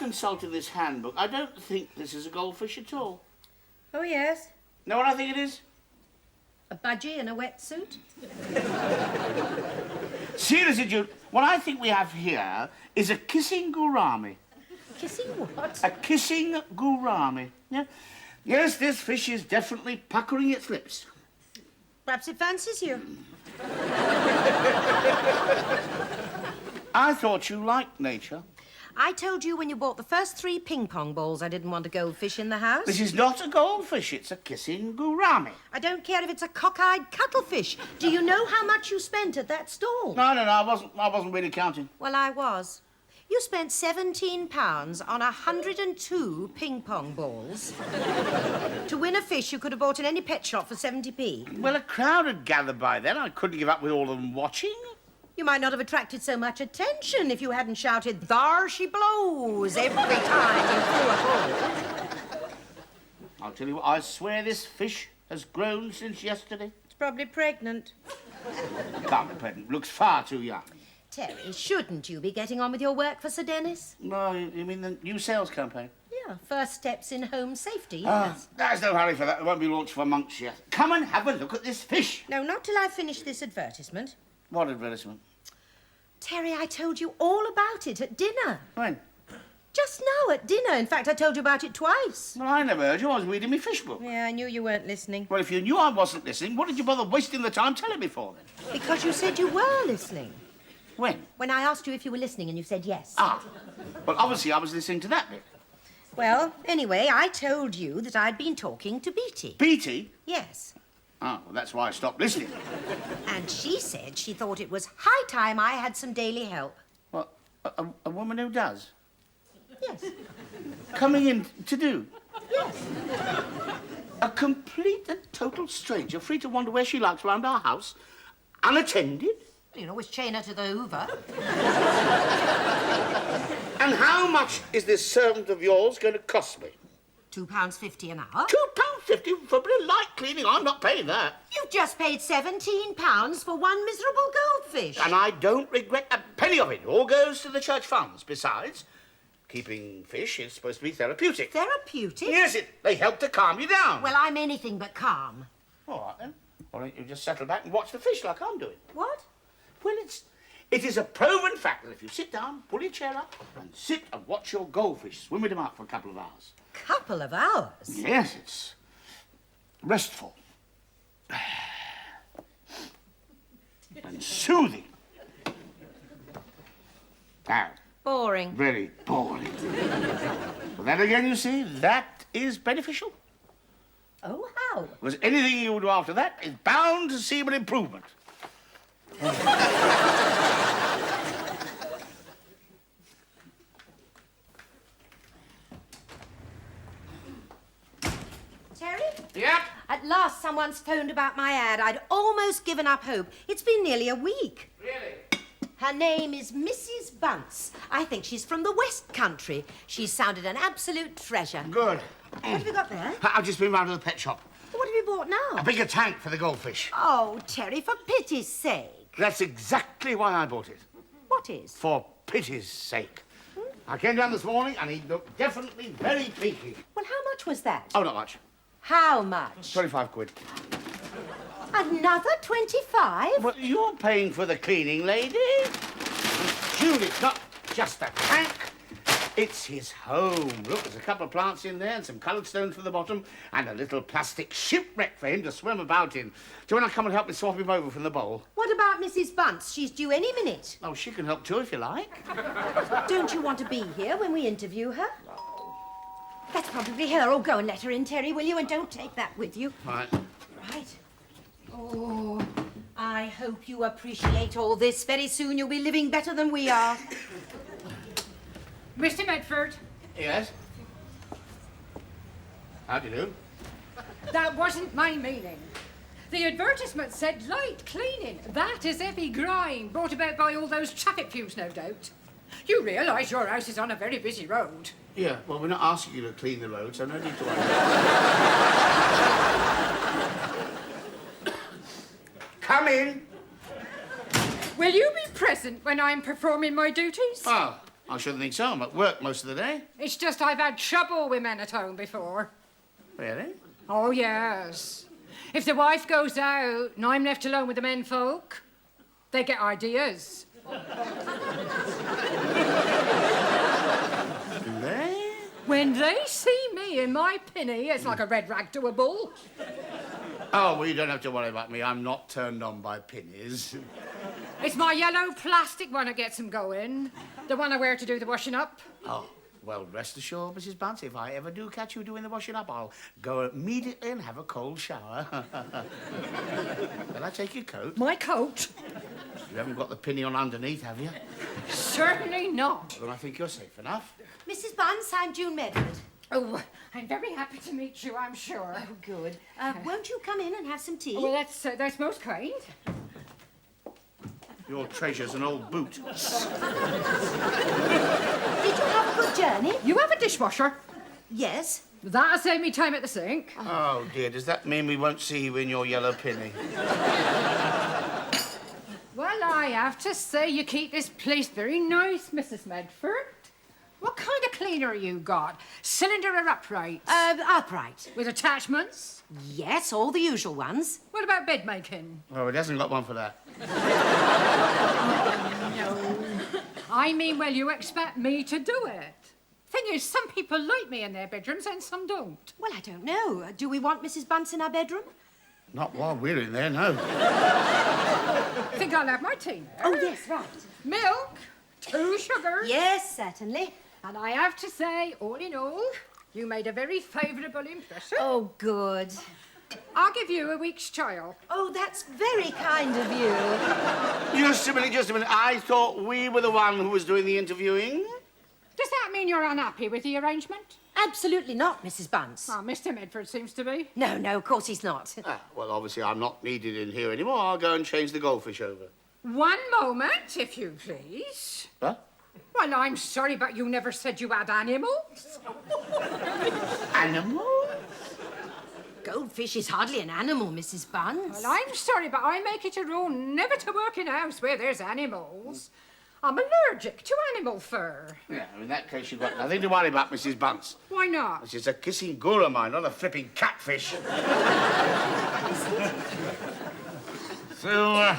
consulted this handbook, I don't think this is a goldfish at all. Oh, yes. Know what I think it is? A budgie in a wetsuit? Seriously, Jude, what I think we have here is a kissing gourami. Kissing what? A kissing gourami. Yeah? Yes, this fish is definitely puckering its lips. Perhaps it fancies you. I thought you liked nature. I told you when you bought the first 3 ping-pong balls I didn't want a goldfish in the house. This is not a goldfish, it's a kissing gourami. I don't care if it's a cockeyed cuttlefish. Do you know how much you spent at that stall? No, I wasn't really counting. Well, I was. You spent £17 on 102 ping-pong balls to win a fish you could have bought in any pet shop for 70p. Well, a crowd had gathered by then. I couldn't give up with all of them watching. You might not have attracted so much attention if you hadn't shouted, "There she blows," every time you threw a ball. I'll tell you what, I swear this fish has grown since yesterday. It's probably pregnant. Can't be pregnant. Looks far too young. Terry, shouldn't you be getting on with your work for Sir Dennis? No, you mean the new sales campaign? Yeah, first steps in home safety, yes. There's no hurry for that. It won't be launched for months yet. Come and have a look at this fish. No, not till I finish this advertisement. What advertisement? Terry, I told you all about it at dinner. When? Just now at dinner. In fact, I told you about it twice. Well, I never heard you. I was reading my fish book. Yeah, I knew you weren't listening. Well, if you knew I wasn't listening, what did you bother wasting the time telling me for, then? Because you said you were listening. When? When I asked you if you were listening and you said yes. Ah. Well, obviously I was listening to that bit. Well, anyway, I told you that I'd been talking to Beatty. Beatty? Yes. Oh, well, that's why I stopped listening. And she said she thought it was high time I had some daily help. What, a woman who does? Yes. Coming in to do? Yes. A complete and total stranger, free to wander where she likes round our house, unattended? You can always chain her to the Hoover. And how much is this servant of yours going to cost me? £2.50 an hour. £2.50 for a bit of light cleaning? I'm not paying that. You've just paid £17 for one miserable goldfish. And I don't regret a penny of it. It all goes to the church funds. Besides, keeping fish is supposed to be therapeutic. Therapeutic? Yes, they help to calm you down. Well, I'm anything but calm. All right, then. Why don't you just settle back and watch the fish like I'm doing? What? Well, it is a proven fact that if you sit down, pull your chair up, and sit and watch your goldfish swim with them out for a couple of hours. Couple of hours? Yes, it's restful. And soothing. Now, Boring. very boring. But then again, you see, that is beneficial. Oh, how? Because anything you do after that is bound to see an improvement. Terry? Yep. At last someone's phoned about my ad. I'd almost given up hope. It's been nearly a week. Really? Her name is Mrs. Bunce. I think she's from the West Country. She's sounded an absolute treasure. Good. What have you got there? I've just been round to the pet shop. What have you bought now? A bigger tank for the goldfish. Oh, Terry, for pity's sake. That's exactly why I bought it. What is? For pity's sake. I came down this morning and he looked definitely very peaky. Well, how much was that? Oh, not much. How much? 25 quid. Another 25? Well, you're paying for the cleaning, lady. Jude, it's not just a tank. It's his home. Look, there's a couple of plants in there and some coloured stones for the bottom and a little plastic shipwreck for him to swim about in. Do you want to come and help me swap him over from the bowl? What about Mrs. Bunce? She's due any minute. Oh, she can help too if you like. Don't you want to be here when we interview her? That's probably her. Oh, go and let her in, Terry, will you? And don't take that with you. Right. Right. Oh, I hope you appreciate all this. Very soon you'll be living better than we are. Mr. Medford. Yes? How do you do? That wasn't my meaning. The advertisement said light cleaning. That is heavy grime, brought about by all those traffic fumes, no doubt. You realise your house is on a very busy road. Yeah, well, we're not asking you to clean the road, so no need to worry. Come in. Will you be present when I'm performing my duties? Oh, I shouldn't think so. I'm at work most of the day. It's just I've had trouble with men at home before. Really? Oh, yes. If the wife goes out and I'm left alone with the men folk, they get ideas. Do they? When they see me in my pinny, it's like a red rag to a bull. Oh, well, you don't have to worry about me. I'm not turned on by pinnies. It's my yellow plastic one that gets them going. The one I wear to do the washing up. Oh, well, rest assured, Mrs. Bunce, if I ever do catch you doing the washing up, I'll go immediately and have a cold shower. Will I take your coat? My coat? You haven't got the pinny on underneath, have you? Certainly not. Then I think you're safe enough. Mrs. Bunce, I'm June Medford. Oh, I'm very happy to meet you, I'm sure. Oh, good. Won't you come in and have some tea? Well, that's most kind. Your treasure's an old boot. Did you have a good journey? You have a dishwasher? Yes. That'll save me time at the sink. Oh, dear, does that mean we won't see you in your yellow pinny? Well, I have to say you keep this place very nice, Mrs. Medford. What kind of cleaner you got? Cylinder or upright? Upright. With attachments? Yes, all the usual ones. What about bed making? Oh, it hasn't got one for that. No. I mean, well, you expect me to do it. Thing is, some people like me in their bedrooms and some don't. Well, I don't know. Do we want Mrs. Bunce in our bedroom? Not while we're in there, no. Think I'll have my tea there? Oh, yes, right. Milk, 2 sugars. Yes, certainly. And I have to say, all in all, you made a very favourable impression. Oh, good. I'll give you a week's trial. Oh, that's very kind of you. Just a minute. I thought we were the one who was doing the interviewing. Does that mean you're unhappy with the arrangement? Absolutely not, Mrs. Bunce. Oh, Mr. Medford seems to be. No, of course he's not. Well, obviously, I'm not needed in here anymore. I'll go and change the goldfish over. One moment, if you please. Huh? Well, I'm sorry, but you never said you had animals. Animal? Goldfish is hardly an animal, Mrs. Bunce. Well, I'm sorry, but I make it a rule never to work in a house where there's animals. I'm allergic to animal fur. Yeah, in that case, you've got nothing to worry about, Mrs. Bunce. Why not? She's a kissing ghoul of mine, not a flipping catfish. So,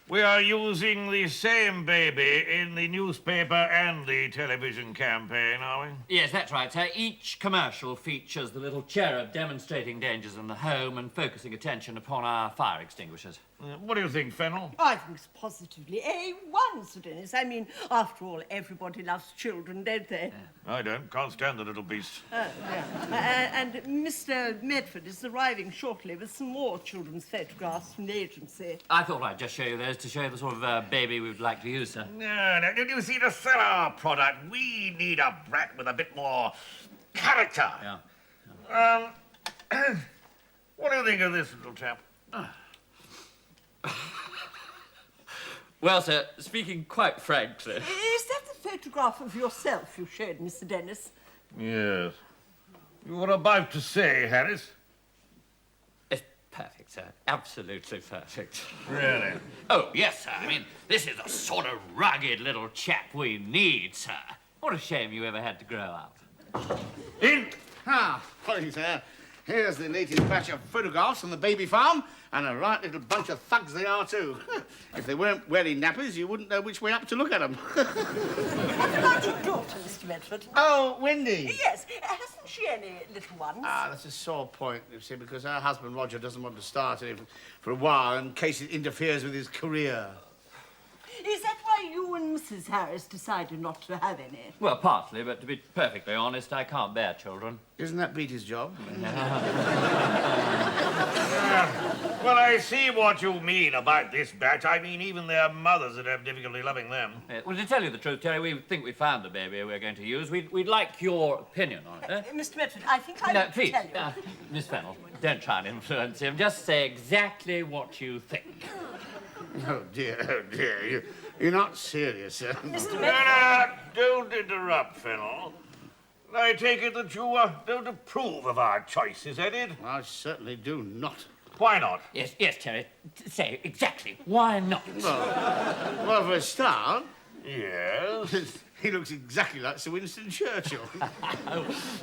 we are using the same baby in the newspaper and the television campaign, are we? Yes, that's right, sir. Each commercial features the little cherub demonstrating dangers in the home and focusing attention upon our fire extinguishers. What do you think, Fennel? I think it's positively A1, Sir Dennis. I mean, after all, everybody loves children, don't they? I don't. Can't stand the little beast. And Mr. Medford is arriving shortly with some more children's photographs from the agency. I thought I'd just show you those to show you the sort of baby we would like to use, sir. No, did you see, to sell our product, we need a brat with a bit more character. Yeah. What do you think of this little chap? Well, sir, speaking quite frankly... Is that the photograph of yourself you showed, Mr. Dennis? Yes. You were about to say, Harris. It's perfect, sir. Absolutely perfect. Really? Oh, yes, sir. I mean, this is the sort of rugged little chap we need, sir. What a shame you ever had to grow up. In. Ah, fine, sir. Here's the latest batch of photographs from the baby farm, and a right little bunch of thugs they are, too. If they weren't wearing nappies, you wouldn't know which way up to look at them. Have you got your daughter, Mr. Medford? Oh, Wendy. Yes. Hasn't she any little ones? Ah, that's a sore point, you see, because her husband, Roger, doesn't want to start it for a while in case it interferes with his career. Is that why you and Mrs. Harris decided not to have any? Well, partly, but to be perfectly honest, I can't bear children. Isn't that Beatty's job? Well, I see what you mean about this batch. I mean, even their mothers would have difficulty loving them. Well, to tell you the truth, Terry, we think we found the baby we're going to use. We'd like your opinion on it. Mr. Medford, I think I No, will please, tell you. Miss Fennel, don't try and influence him. Just say exactly what you think. Oh, dear, You're not serious, sir. Mr. No, don't interrupt, Fennel. I take it that you don't approve of our choice, is that it? I certainly do not. Why not? Yes, Terry. Say exactly why not? Well, for a start, Yes. He looks exactly like Sir Winston Churchill.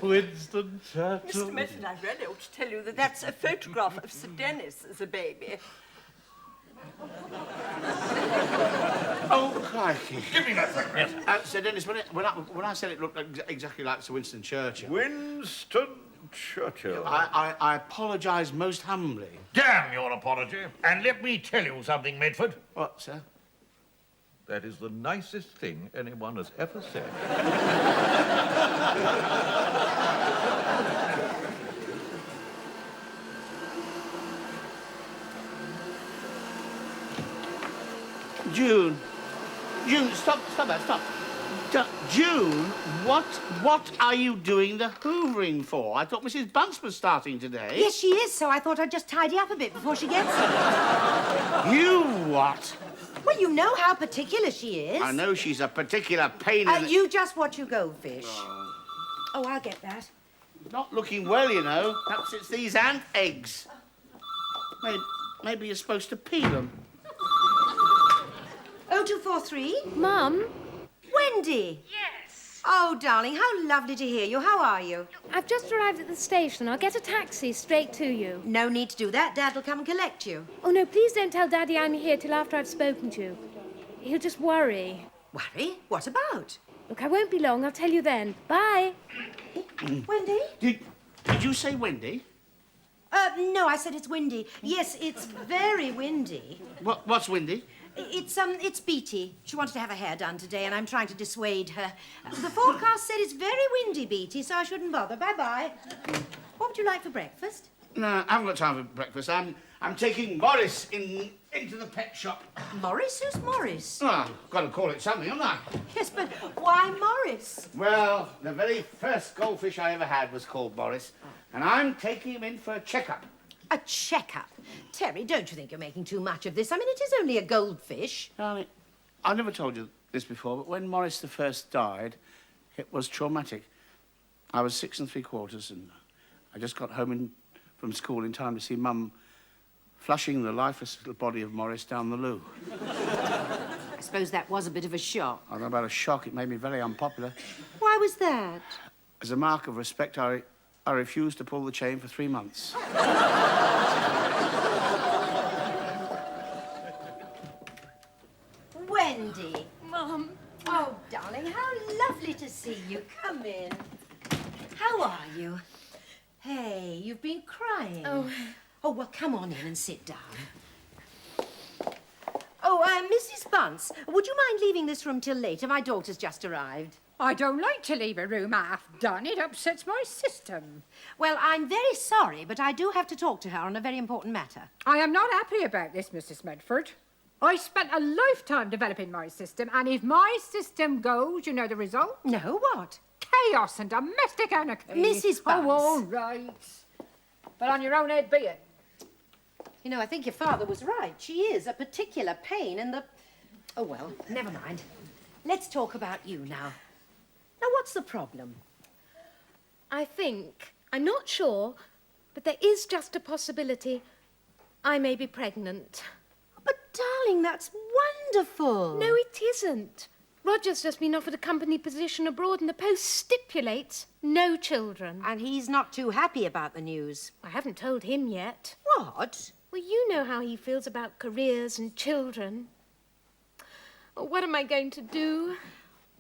Winston Churchill. Mr. Medford, I really ought to tell you that that's a photograph of Sir Dennis as a baby. Oh, crikey. Give me that thing. Yes. Sir Dennis, when I said it looked exactly like Sir Winston Churchill... Winston Churchill. I apologise most humbly. Damn your apology. And let me tell you something, Medford. What, sir? That is the nicest thing anyone has ever said. June, stop that, stop. June, what are you doing the hoovering for? I thought Mrs. Bunce was starting today. Yes, she is, so I thought I'd just tidy up a bit before she gets here. You what? Well, you know how particular she is. I know she's a particular pain in the... You just watch your goldfish. Oh, I'll get that. Not looking well, you know. Perhaps it's these ant eggs. Maybe you're supposed to peel them. 0243? Mum, Wendy! Yes. Oh, darling, how lovely to hear you. How are you? I've just arrived at the station. I'll get a taxi straight to you. No need to do that. Dad will come and collect you. Oh, no, please don't tell Daddy I'm here till after I've spoken to you. He'll just worry. Worry? What about? Look, I won't be long. I'll tell you then. Bye. Wendy? Did you say Wendy? No, I said it's windy. Yes, it's very windy. What's windy? It's Beatty. She wanted to have her hair done today, and I'm trying to dissuade her. The forecast said it's very windy, Beatty, so I shouldn't bother. Bye-bye. What would you like for breakfast? No, I haven't got time for breakfast. I'm taking Morris into the pet shop. Morris? Who's Morris? Oh, I've got to call it something, haven't I? Yes, but why Morris? Well, the very first goldfish I ever had was called Morris, and I'm taking him in for a checkup. A checkup? Terry, don't you think you're making too much of this? I mean, it is only a goldfish. Darling, I never told you this before, but when Morris the first died, it was traumatic. I was 6 3/4, and I just got home from school in time to see Mum flushing the lifeless little body of Morris down the loo. I suppose that was a bit of a shock. I don't know about a shock. It made me very unpopular. Why was that? As a mark of respect, I refused to pull the chain for 3 months. Wendy. Mum. Oh, darling, how lovely to see you. Come in. How are you? Hey, you've been crying. Oh, well, come on in and sit down. Oh, Mrs. Bunce, would you mind leaving this room till later? My daughter's just arrived. I don't like to leave a room half done. It upsets my system. Well, I'm very sorry, but I do have to talk to her on a very important matter. I am not happy about this, Mrs. Medford. I spent a lifetime developing my system, and if my system goes, you know the result? No, what? Chaos and domestic anarchy. Mrs. Bunce. Oh, all right. But on your own head be it. You know, I think your father was right. She is a particular pain in the... Oh, well, never mind. Let's talk about you now. Now, what's the problem? I think, I'm not sure, but there is just a possibility I may be pregnant. But, darling, that's wonderful. No, it isn't. Roger's just been offered a company position abroad, and the post stipulates no children. And he's not too happy about the news. I haven't told him yet. What? Well, you know how he feels about careers and children. Oh, what am I going to do?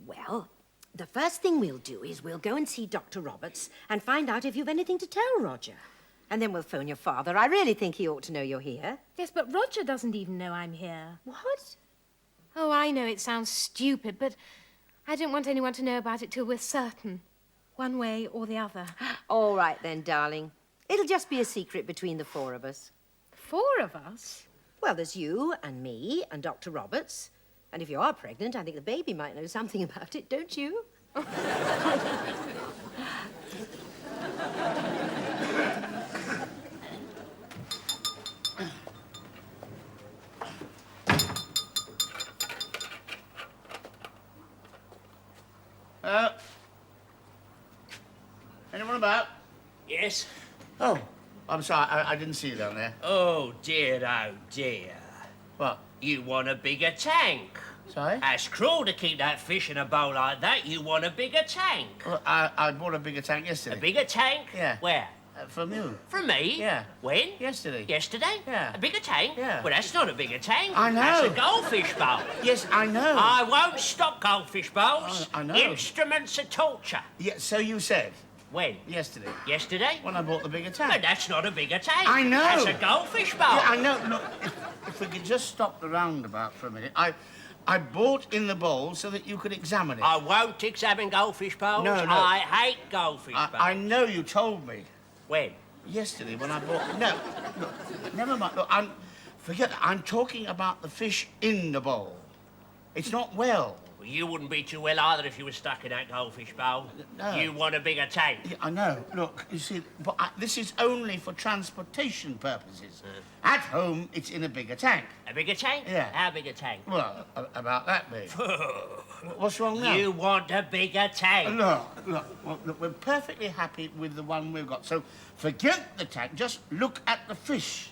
Well, the first thing we'll do is we'll go and see Dr. Roberts and find out if you've anything to tell Roger. And then we'll phone your father. I really think he ought to know you're here. Yes, but Roger doesn't even know I'm here. What? Oh, I know it sounds stupid, but I don't want anyone to know about it till we're certain, one way or the other. All right then, darling. It'll just be a secret between the four of us. 4 of us? Well, there's you and me and Dr. Roberts. And if you are pregnant, I think the baby might know something about it, don't you? Anyone about? Yes? Oh, I'm sorry. I didn't see you down there. Oh, dear, oh, dear. What? You want a bigger tank. Sorry? That's cruel to keep that fish in a bowl like that. You want a bigger tank. Well, I bought a bigger tank yesterday. A bigger tank? Yeah. Where? From you. From me? Yeah. When? Yesterday. Yesterday? Yeah. A bigger tank? Yeah. Well, that's not a bigger tank. I know. That's a goldfish bowl. Yes, I know. I won't stop goldfish bowls. I know. Instruments of torture. Yeah, so you said. When? Yesterday. Yesterday? When I bought the bigger tank. No, that's not a bigger tank. I know. That's a goldfish bowl. Yeah, I know. Look, if we could just stop the roundabout for a minute. I bought in the bowl so that you could examine it. I won't examine goldfish bowls. No, no. I hate goldfish bowls. I know you told me. When? Yesterday when I bought... No, look, never mind. Look, forget that. I'm talking about the fish in the bowl. It's not well. Well, you wouldn't be too well either if you were stuck in that goldfish bowl. No. You want a bigger tank. Yeah, I know. Look, you see, but this is only for transportation purposes. At home, it's in a bigger tank. A bigger tank? Yeah. How big a tank? Well, about that big. What's wrong now? You want a bigger tank. Look, we're perfectly happy with the one we've got. So forget the tank. Just look at the fish.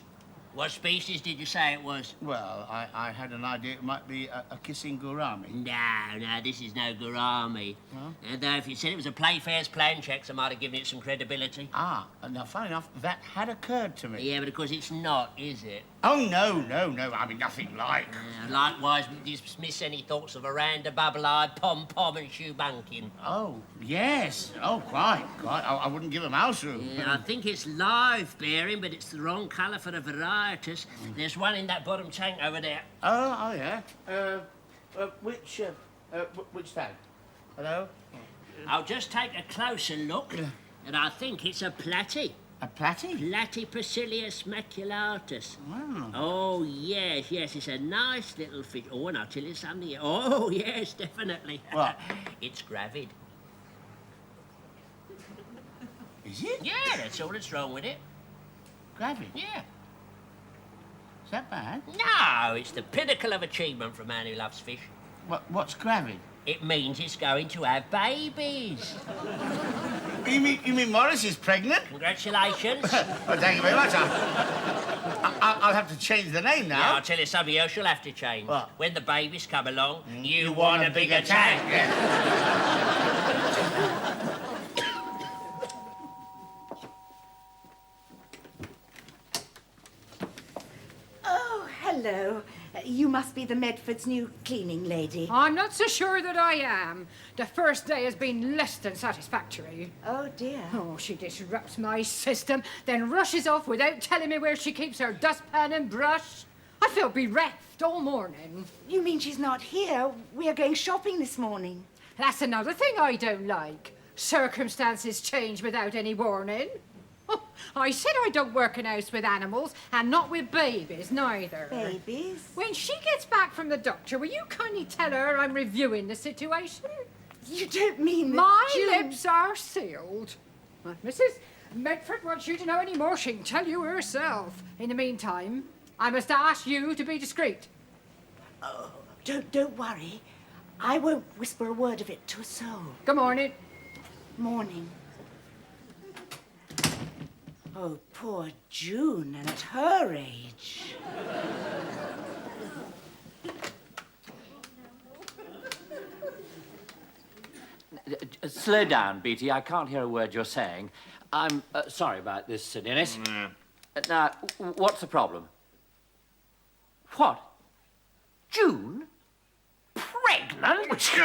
What species did you say it was? Well, I had an idea it might be a kissing gourami. No, this is no gourami. Huh? Though if you said it was a Playfair's plan checks, I might have given it some credibility. Ah, now, funny enough, that had occurred to me. Yeah, but of course it's not, is it? Oh, no. I mean, nothing like. Likewise, dismiss any thoughts of a randa, bubble-eyed, pom-pom and shoebunking. Oh, yes. Oh, quite. I wouldn't give them house room. Yeah, I think it's live bearing, but it's the wrong colour for the varieties. There's one in that bottom tank over there. Oh, yeah. Which tank? Hello? I'll just take a closer look, and I think it's a platy. A platy? Platypacilius maculatus. Wow. Oh, yes, it's a nice little fish. Oh, and I'll tell you something. Oh, yes, definitely. What? It's gravid. Is it? Yeah, that's all that's wrong with it. Gravid? Yeah. Is that bad? No, it's the pinnacle of achievement for a man who loves fish. What's gravid? It means it's going to have babies. You mean Morris is pregnant? Congratulations. Well, thank you very much. I'll have to change the name now. Yeah, I'll tell you something else you'll have to change. What? When the babies come along, you want a bigger tank. Oh, hello. You must be the Medford's new cleaning lady. I'm not so sure that I am. The first day has been less than satisfactory. Oh, dear. Oh, she disrupts my system, then rushes off without telling me where she keeps her dustpan and brush. I feel bereft all morning. You mean she's not here? We are going shopping this morning. That's another thing I don't like. Circumstances change without any warning. Oh, I said I don't work in a house with animals, and not with babies, neither. Babies? When she gets back from the doctor, will you kindly tell her I'm reviewing the situation? You don't mean that My June... lips are sealed. Well, Mrs. Medford wants you to know any more, she can tell you herself. In the meantime, I must ask you to be discreet. Oh, don't worry. I won't whisper a word of it to a soul. Good morning. Morning. Oh, poor June, and at her age. Slow down, Beatty. I can't hear a word you're saying. I'm sorry about this, Dennis. Now, what's the problem? What? June? Pregnant?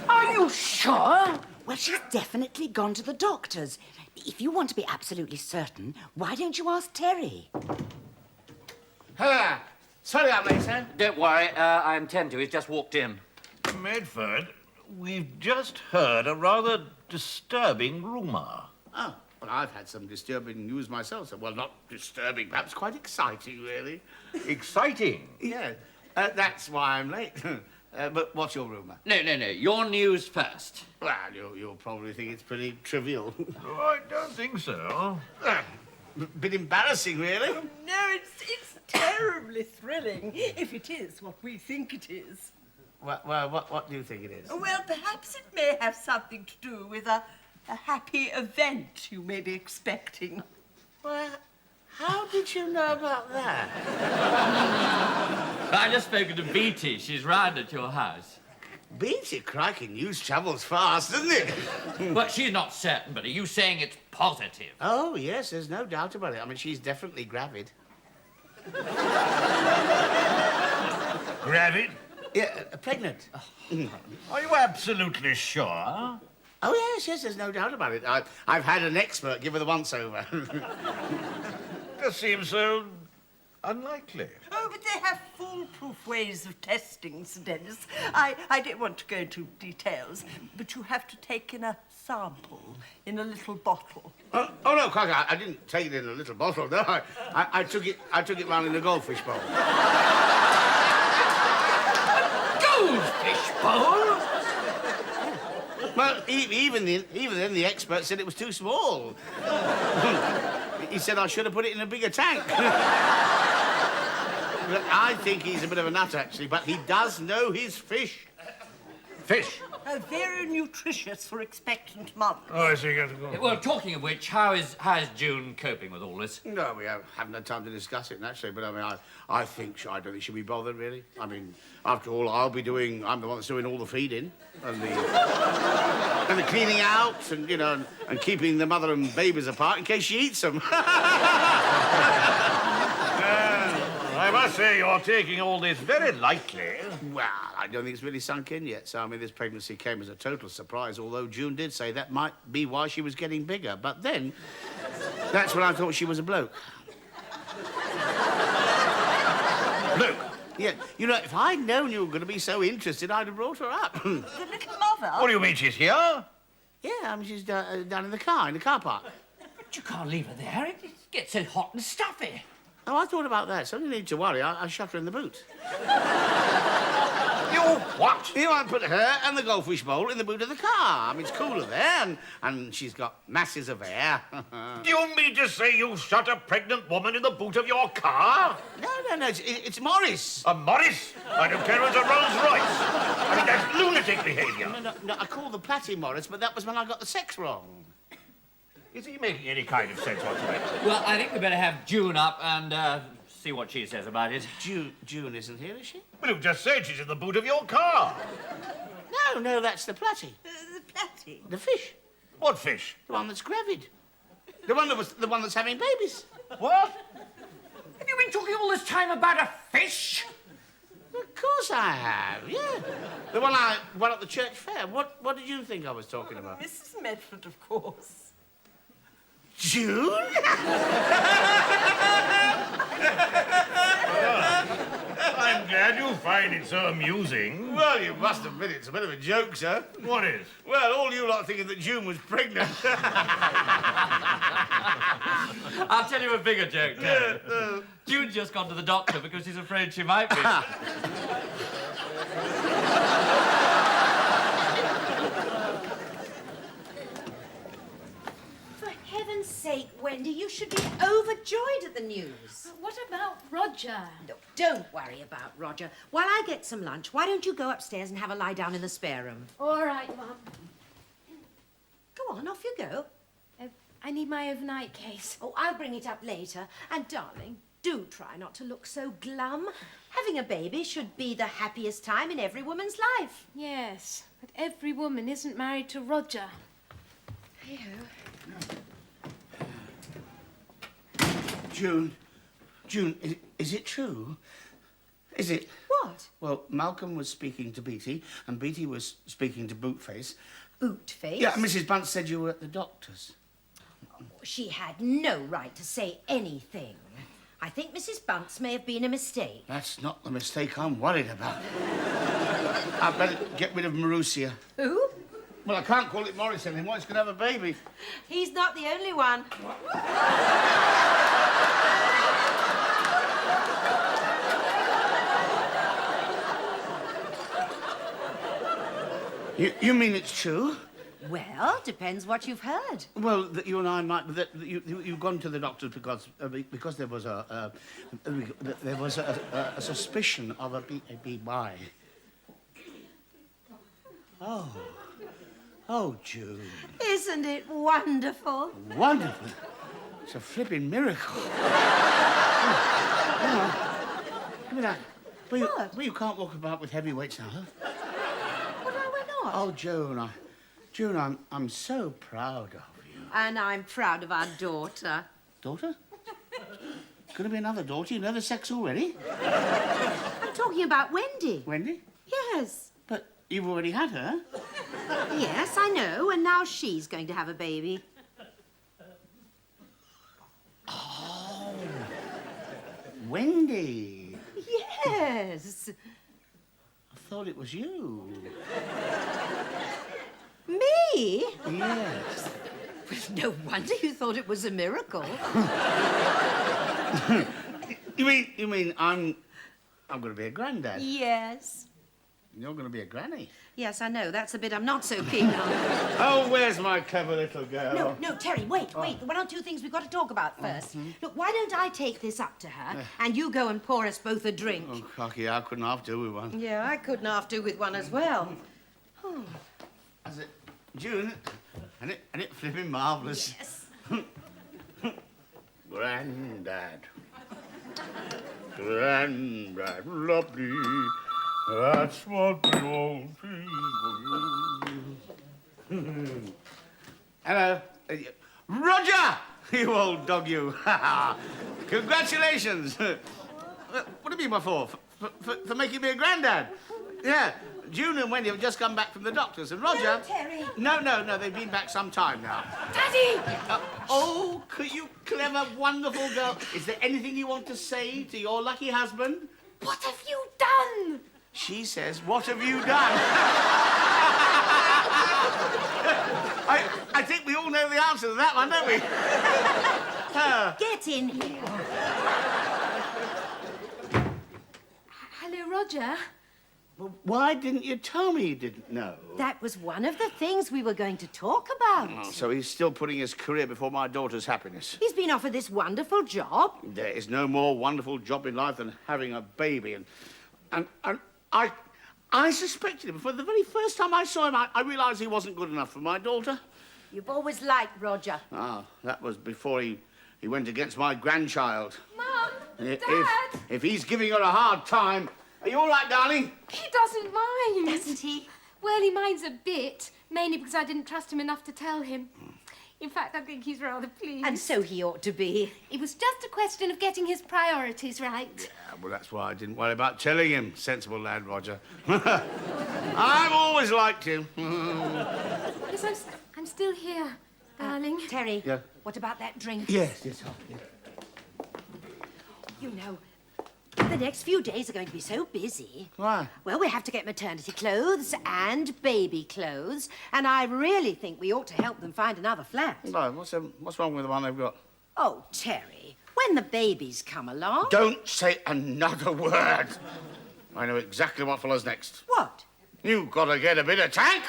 Are you sure? Well, she's definitely gone to the doctor's. If you want to be absolutely certain, why don't you ask Terry? Hello. Sorry I'm late, sir. Don't worry, I intend to. He's just walked in. Medford, we've just heard a rather disturbing rumour. Oh, well, I've had some disturbing news myself, sir. Well, not disturbing, perhaps quite exciting, really. Exciting. Yeah, that's why I'm late. But what's your rumour? No. Your news first. Well, you'll probably think it's pretty trivial. Oh, I don't think so. Bit embarrassing, really. No, it's terribly thrilling, if it is what we think it is. Well, what do you think it is? Well, perhaps it may have something to do with a happy event you may be expecting. Well, How did you know about that? I just spoken to Beatty. She's round at your house. Beatty, crikey, news travels fast, doesn't it? Well, she's not certain, but are you saying it's positive? Oh, yes, there's no doubt about it. I mean, she's definitely gravid. Gravid? Yeah, pregnant. Are you absolutely sure? Oh, yes, there's no doubt about it. I've had an expert give her the once-over. That seems so unlikely. Oh, but they have foolproof ways of testing, Sir Dennis. I don't want to go into details, but you have to take in a sample in a little bottle. Oh, no, crikey, I didn't take it in a little bottle, no. I took it round in a goldfish bowl. Goldfish bowl? Well, even then, the expert said it was too small. He said I should have put it in a bigger tank. Look, I think he's a bit of a nut, actually, but he does know his fish. Fish? Very nutritious for expectant mothers. Oh, I see, you got to go. Well, talking of which, how's June coping with all this? No, we haven't had time to discuss it, naturally, but I mean, I don't think she'll be bothered, really. I mean, after all, I'm the one that's doing all the feeding and the cleaning out and, you know, and keeping the mother and babies apart in case she eats them. I must say you're taking all this very lightly. Well, I don't think it's really sunk in yet. So, I mean, this pregnancy came as a total surprise, although June did say that might be why she was getting bigger. But then, that's when I thought she was a bloke. Bloke? Yeah, you know, if I'd known you were going to be so interested, I'd have brought her up. The little mother? What do you mean she's here? Yeah, I mean, she's down in the car park. But you can't leave her there. It gets so hot and stuffy. Oh, I thought about that, so you don't need to worry. I'll shut her in the boot. You what? You know, I put her and the goldfish bowl in the boot of the car. I mean, it's cooler there, and she's got masses of air. Do you mean to say you shut a pregnant woman in the boot of your car? No, it's Morris. A Morris? I don't care if it's a Rolls Royce. I mean, that's lunatic behaviour. No, I called the Platty Morris, but that was when I got the sex wrong. Is he making any kind of sense whatsoever? Well, I think we better have June up and see what she says about it. June isn't here, is she? Well, you've just said she's in the boot of your car. No, that's the Platty. The Platty? The fish. What fish? The one that's gravid. The one that's having babies. What? Have you been talking all this time about a fish? Of course I have, yeah. The one I won at the church fair. What did you think I was talking about? Mrs. Medford, of course. June? I'm glad you find it so amusing. Well, you must admit it's a bit of a joke, sir. What is? Well, all you lot thinking that June was pregnant. I'll tell you a bigger joke, Terry. June's just gone to the doctor because she's afraid she might be. For heaven's sake, Wendy, you should be overjoyed at the news. What about Roger? No, don't worry about Roger. While I get some lunch, why don't you go upstairs and have a lie down in the spare room? All right, Mum. Go on, off you go. I need my overnight case. Oh, I'll bring it up later. And, darling, do try not to look so glum. Having a baby should be the happiest time in every woman's life. Yes, but every woman isn't married to Roger. June, is it true? Is it? What? Well, Malcolm was speaking to Beatty, and Beatty was speaking to Bootface. Bootface? Yeah, Mrs. Bunce said you were at the doctor's. She had no right to say anything. I think Mrs. Bunce may have been a mistake. That's not the mistake I'm worried about. I'd better get rid of Marussia. Who? Well, I can't call it Morris anymore. It's going to have a baby. He's not the only one. You mean it's true? Well, depends what you've heard. Well, that you and I might... That you've gone to the doctor because there was a suspicion of a BY. Oh, June. Isn't it wonderful? Wonderful. It's a flipping miracle. Give me that. But you can't walk about with heavy weights now, huh? Well, no, we're not. Oh, June, I'm so proud of you. And I'm proud of our daughter. Daughter? Gonna be another daughter? You know the sex already? I'm talking about Wendy. Wendy? Yes. But you've already had her. Yes, I know, and now she's going to have a baby. Oh, Wendy. Yes. I thought it was you. Me? Yes. No wonder you thought it was a miracle. You mean I'm going to be a granddad? Yes. You're going to be a granny? Yes, I know. That's a bit I'm not so keen on. Oh, where's my clever little girl? No, Terry, wait. One or two things we've got to talk about first. Look, why don't I take this up to her and you go and pour us both a drink? Oh, cocky, I couldn't half do with one. Yeah, I couldn't half do with one as well. Has it, June? And it flipping marvellous. Yes. Grandad. Grandad, lovely. That's what we all think. Hello. Roger! You old dog, you. Congratulations. What do you mean, what for? For making me a granddad? Yeah. June and Wendy have just come back from the doctors, and Roger... No, Terry. No, they've been back some time now. Daddy! Oh, you clever, wonderful girl. Is there anything you want to say to your lucky husband? What have you done? She says, what have you done? I think we all know the answer to that one, don't we? Get in here. Hello, Roger. Well, why didn't you tell me you didn't know? That was one of the things we were going to talk about. Oh, so he's still putting his career before my daughter's happiness. He's been offered this wonderful job. There is no more wonderful job in life than having a baby. And I suspected him. For the very first time I saw him, I realised he wasn't good enough for my daughter. You've always liked Roger. Ah, that was before he went against my grandchild. Mum, Dad. If he's giving her a hard time... Are you all right, darling? He doesn't mind. Doesn't he? Well, he minds a bit, mainly because I didn't trust him enough to tell him. In fact, I think he's rather pleased. And so he ought to be. It was just a question of getting his priorities right. Yeah, well, that's why I didn't worry about telling him. Sensible lad, Roger. I've always liked him. Yes, I'm still here, darling. Terry, Yeah? what about that drink? Yes. You know, the next few days are going to be so busy. Why? Well, we have to get maternity clothes and baby clothes, and I really think we ought to help them find another flat. No, what's wrong with the one they've got? Oh, Terry, when the babies come along... Don't say another word. I know exactly what follows next. What? You've got to get a bit of tank.